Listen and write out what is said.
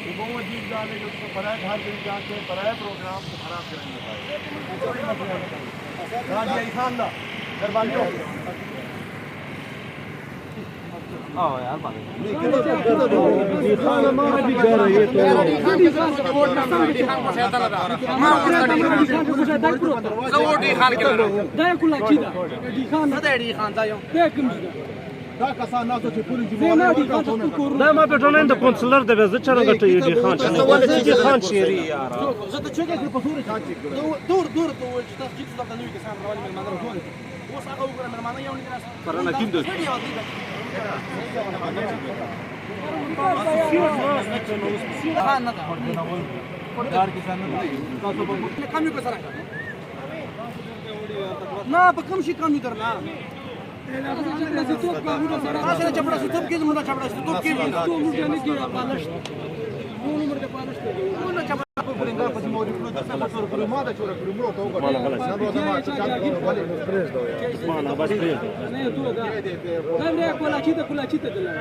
अगर वो जीत जाने जो उसको पराए घर के जाके पराए प्रोग्राम को खराब करेंगे राजी खान दा दरबार आओ यार बात नहीं खान हमारा भी घर है ये तो वोट ना खान को शैतान दा वोट खान के दे कुला चीदा खान दी खान दा यो देख دا کسان ناسو چې پوری جمهوریت دا ما په ټولنه د کونسلر د وزت چرګ ته یو دي خان چې خان شيري یار زه ته چېګه په پوری خان چې دور دور ته ول چې تاسو چې دا نوې کسان راوړل مې مانه راوړل اوس هغه وګورم مې مانه یو نه راس پرانه کیم دوی خان نه کار کسان نه تاسو په کمی کو سره نه په کوم شي کمی درنه اصل چپڑا سے توپ کی زمانہ چپڑا سے توپ کی زمانہ تو مجھے نہیں کیا پالش وہ نمبر کا پالش وہ نہ چپڑا کو بلنگا پس موري کو تاسو په پر ما دا چور کړو مرو ته وګورئ نه روزه ما چې چاله ولې پرېز دا ما نه بس پرېز نه تو دا نه کولا چیته دلته